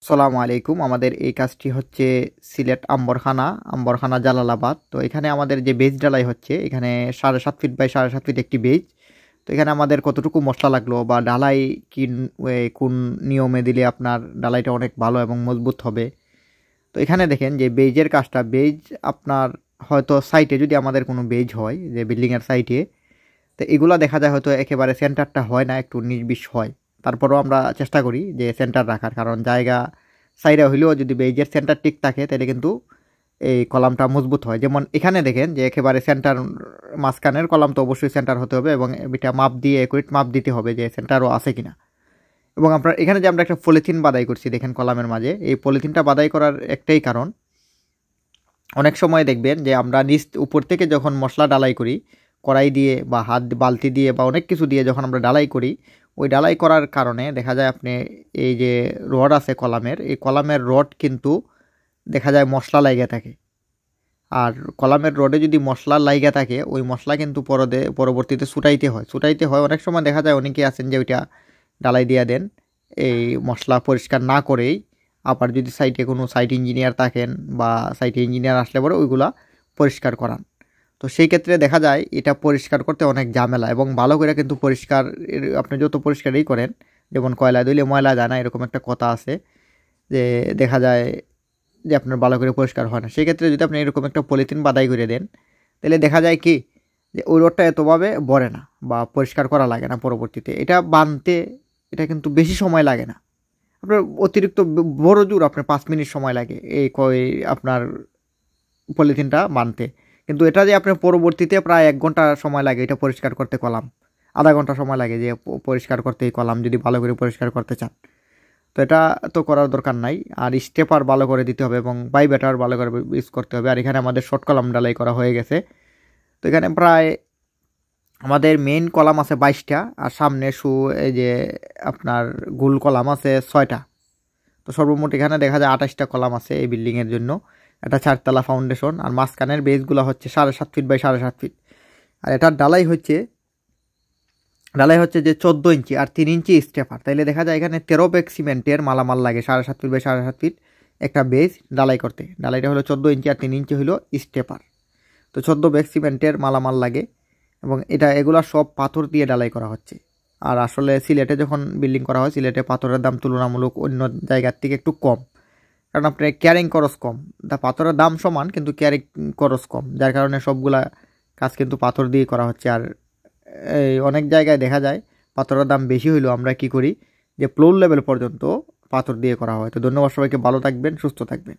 সালামু আলাইকুম। আমাদের এই কাজটি হচ্ছে সিলেট আম্বরখানা জালালাবাদ। তো এখানে আমাদের যে বেজ ঢালাই হচ্ছে, এখানে 7.5 ফিট বাই 7.5 ফিট একটি বেজ। তো এখানে আমাদের কতটুকু মশলা লাগলো বা ঢালাই কি কোন নিয়মে দিলে আপনার ঢালাইটা অনেক ভালো এবং মজবুত হবে। তো এখানে দেখেন যে বেজের কাজটা, বেজ আপনার হয়তো সাইটে যদি আমাদের কোনো বেজ হয় যে বিল্ডিংয়ের সাইটে, তো এগুলা দেখা যায় হয়তো একেবারে সেন্টারটা হয় না, একটু নির্বিষ হয়। তারপরেও আমরা চেষ্টা করি যে সেন্টার রাখার, কারণ জায়গা সাইডে হইলেও যদি বেজের সেন্টার ঠিক থাকে তাহলে কিন্তু এই কলামটা মজবুত হয়। যেমন এখানে দেখেন যে একেবারে সেন্টার, মাঝখানের কলাম তো অবশ্যই সেন্টার হতে হবে এবং এটা মাপ দিয়ে একুরেট মাপ দিতে হবে যে সেন্টারও আছে কিনা। এবং আপনার এখানে যে আমরা একটা পলিথিন বাদাই করছি দেখেন কলামের মাঝে, এই পলিথিনটা বাদাই করার একটাই কারণ, অনেক সময় দেখবেন যে আমরা নিচ উপর থেকে যখন মশলা ডালাই করি কড়াই দিয়ে বা হাত বালতি দিয়ে বা অনেক কিছু দিয়ে যখন আমরা ডালাই করি, ওই ডালাই করার কারণে দেখা যায় আপনি এই যে রড আছে কলামের, এই কলামের রড কিন্তু দেখা যায় মশলা লাইগা থাকে। আর কলামের রডে যদি মশলা লাইগা থাকে, ওই মশলা কিন্তু পরবর্তীতে ছুটাইতে হয়। অনেক সময় দেখা যায় অনেকেই আছেন যে ওইটা ডালাই দিয়া দেন এই মশলা পরিষ্কার না করেই। আবার যদি সাইটে কোনো সাইট ইঞ্জিনিয়ার থাকেন বা সাইটে ইঞ্জিনিয়ার আসলে পরে ওইগুলা পরিষ্কার করান। তো সেই ক্ষেত্রে দেখা যায় এটা পরিষ্কার করতে অনেক ঝামেলা, এবং ভালো করে কিন্তু পরিষ্কার আপনি যত পরিষ্কারই করেন, যেমন কয়লা দিলে ময়লা যায় না, এরকম একটা কথা আছে যে দেখা যায় যে আপনার ভালো করে পরিষ্কার হয় না। সেক্ষেত্রে যদি আপনি এরকম একটা পলিথিন বাদাই করে দেন, তাহলে দেখা যায় কি যে ওই রোডটা এতভাবে বড়ে না বা পরিষ্কার করা লাগে না পরবর্তীতে। এটা বানতে এটা কিন্তু বেশি সময় লাগে না। আপনার অতিরিক্ত বড় জোর আপনার 5 মিনিট সময় লাগে আপনার পলিথিনটা বানতে। কিন্তু এটা যে আপনার পরবর্তীতে প্রায় 1 ঘন্টা সময় লাগে এটা পরিষ্কার করতে কলাম। আধা ঘন্টা সময় লাগে যে পরিষ্কার করতে এই কলাম যদি ভালো করে পরিষ্কার করতে চান। তো এটা তো করার দরকার নাই। আর স্টেপার ভালো করে দিতে হবে এবং বাইবেটার ভালো করে ইউজ করতে হবে। আর এখানে আমাদের শর্ট কলাম ডালাই করা হয়ে গেছে। তো এখানে প্রায় আমাদের মেইন কলাম আছে 22টা, আর সামনে এই যে আপনার গোল কলাম আছে 6টা। তো সর্বমোট এখানে দেখা যায় 28টা কলাম আছে এই বিল্ডিংয়ের জন্য। এটা 4 তলা ফাউন্ডেশন, আর মাঝখানের বেসগুলো হচ্ছে 7.5 ফিট বাই 7.5 ফিট। আর এটার ডালাই হচ্ছে যে 14 ইঞ্চি আর 3 ইঞ্চি স্টেপার। তাইলে দেখা যায় এখানে 13 ব্যাগ সিমেন্টের মালামাল লাগে 7.5 ফিট বাই 7.5 ফিট একটা বেস ডালাই করতে। ডালাইটা হলো 14 ইঞ্চি আর 3 ইঞ্চি হলো স্টেপার। তো 14 ব্যাগ সিমেন্টের মালামাল লাগে, এবং এগুলা সব পাথর দিয়ে ডালাই করা হচ্ছে। আর আসলে সিলেটে যখন বিল্ডিং করা হয়, সিলেটে পাথরের দাম তুলনামূলক অন্য জায়গার থেকে একটু কম, কারণ আপনার ক্যারিং খরচ কম। পাথরের দাম সমান কিন্তু ক্যারিং খরচ কম, যার কারণে সবগুলা কাজ কিন্তু পাথর দিয়ে করা হচ্ছে। আর এই অনেক জায়গায় দেখা যায় পাথরের দাম বেশি হইলেও আমরা কি করি যে ফ্লোর লেভেল পর্যন্ত পাথর দিয়ে করা হয়। তো ধন্যবাদ সবাইকে, ভালো থাকবেন, সুস্থ থাকবেন।